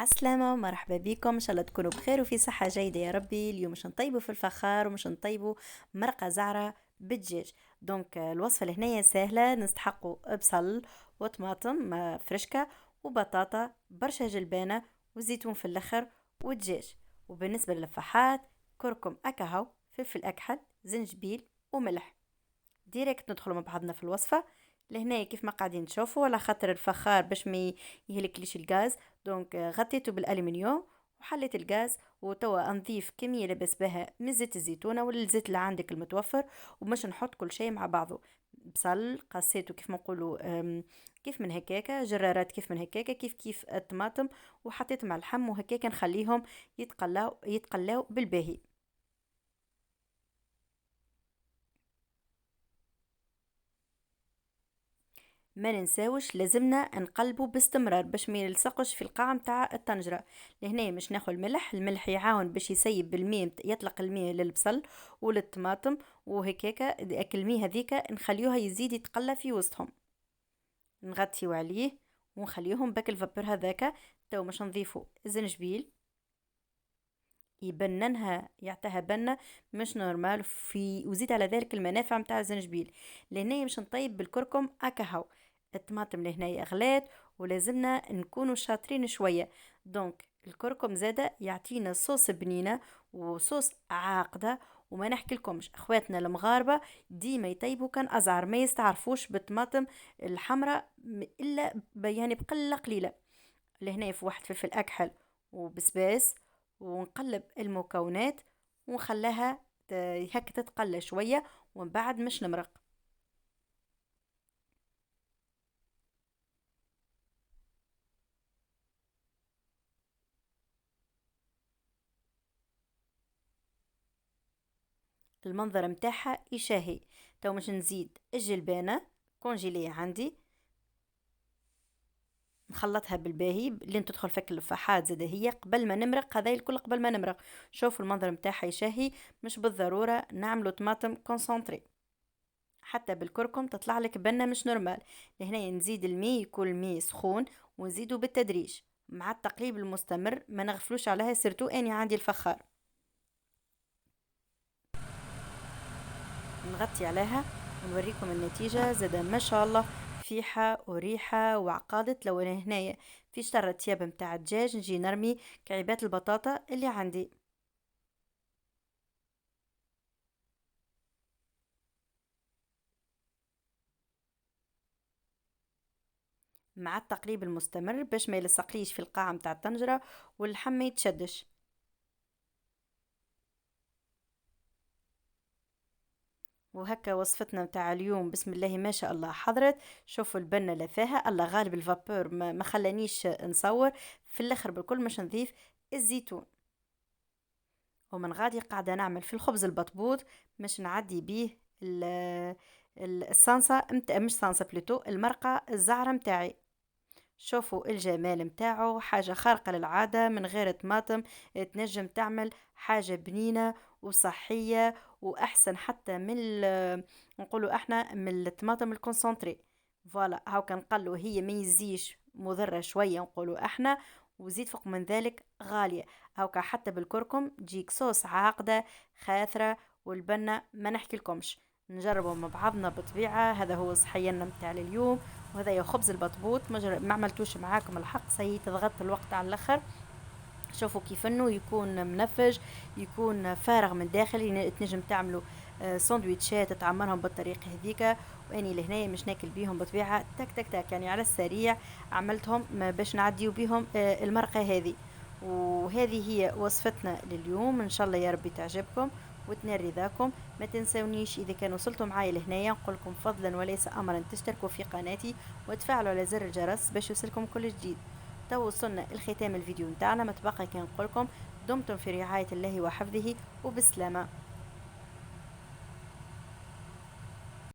عسلامة، مرحبا بكم. ان شاء الله تكونوا بخير وفي صحة جيدة يا ربي. اليوم مش نطيبوا في الفخار ومش نطيبوا مرقة زعرة بالدجاج. دونك الوصفة اللي هنايا سهلة. نستحقوا بصل وطماطم فرشكة وبطاطا برشا جلبانة وزيتون في الاخر ودجاج. وبالنسبة للفحات كركم اكاهو، فلفل اكحل، زنجبيل وملح. ديريكت ندخلوا مع بعضنا في الوصفة. لهنا كيف ما قاعدين تشوفوا، على خاطر الفخار باش ما يهلكليش الغاز، دونك غطيته بالالومنيوم وحليت الغاز. وتوا نضيف كمية لبس بها من زيت الزيتونة ولا الزيت اللي عندك المتوفر، ومش نحط كل شيء مع بعضه. بصل قسيته كيف ما نقولوا، كيف من هكاكا جرارات، كيف من هكاكا، كيف الطماطم. وحطيت مع اللحم وهكاكا نخليهم يتقلاو بالباهي. ما ننساوش لازمنا نقلبه باستمرار باش ما يلصقش في القاع متاع الطنجرة. لهنا مش ناخذ الملح يعاون باش يسيب الماء، يطلق الماء للبصل وللطماطم. وهكاكا الماء هذيك نخليوها يزيد يتقلى في وسطهم. نغطيو عليه ونخليهم باك الفابور هذاك. تو مش نضيفو الزنجبيل، يبننها يعطيها بنة مش نورمال وزيد على ذلك المنافع متاع الزنجبيل. لهنا مش نطيب بالكركم اكاهو. الطماطم لهنا غلات ولازمنا نكونوا شاطرين شوية. دونك الكركم زادة يعطينا صوص بنينة وصوص عاقدة. وما نحكي لكمش اخواتنا المغاربة ديما يطيبوا كان ازعر، ما يستعرفوش بالطماطم الحمراء الا يعني بقلة قليلة. لهنا في واحد فلفل اكحل وبسباس، ونقلب المكونات ونخليها هيك تتقلى شوية ومن بعد مش نمرق. المنظر متاعها يشاهي. تو مش نزيد الجلبانة كونجيلية عندي، نخلطها بالباهي لين تدخل فك الفحات زاد هي قبل ما نمرق. هذا الكل قبل ما نمرق. شوفوا المنظر متاعها يشاهي. مش بالضرورة نعملوا طماطم كونسونتري، حتى بالكركم تطلع لك بنة مش نورمال. لهنا نزيد الماء يكون الماء سخون ونزيده بالتدريج مع التقليب المستمر. ما نغفلوش عليها سيرتو اني عندي الفخار. نغطي عليها ونوريكم النتيجة. زاد ما شاء الله فيحة وريحة وعقادة. لو انا هنايا في شطرة تياب متاع الدجاج نجي نرمي كعيبات البطاطا اللي عندي. مع التقليب المستمر باش ما يلصقليش في القاع متاع الطنجرة واللحم ما يتشدش. وهكا وصفتنا متاع اليوم بسم الله ما شاء الله حضرت. شوفوا البنة لفاها الله غالب الفابور ما خلانيش نصور. في الاخر بالكل مش نضيف الزيتون. ومن غادي قاعدة نعمل في الخبز البطبوط مش نعدي بيه الصنصة مش صنصة بلوتو، المرقة الزعرة متاعي. شوفوا الجمال متاعه، حاجة خارقة للعادة من غير طماطم. تنجم تعمل حاجة بنينة وصحية وأحسن حتى من نقولوا احنا من الطماطم الكونسنتري. فوالا هاو كان قالوا هي ما يزيش مضرة شوية نقولوا احنا، وزيد فوق من ذلك غالية. هاوكا حتى بالكركم تجيك صوص عاقدة خاثرة. والبنة ما نحكي لكمش. نجربوا مع بعضنا بطبيعة. هذا هو صحينا متاع اليوم. وهذا يا خبز البطبوط ما عملتوش معاكم الحق سي تضغط الوقت على الاخر. شوفوا كيف انه يكون منفج، يكون فارغ من داخل. تنجم تعملوا سندويتشات تعمرهم بالطريقه هذيك. واني لهنا مش ناكل بيهم بطبيعه تك تك تك يعني على السريع عملتهم باش نعديو بيهم المرقه هذه. وهذه هي وصفتنا لليوم. ان شاء الله يا ربي تعجبكم وتنال رضاكم. ما تنسونيش اذا كان وصلتوا معايا لهنايا نقولكم فضلا وليس امرا تشتركوا في قناتي وتفعلوا على زر الجرس باش يوصلكم كل جديد. تو وصلنا الختام الفيديو نتاعنا. ما تبقى كان نقولكم دمتم في رعاية الله وحفظه وبسلامة.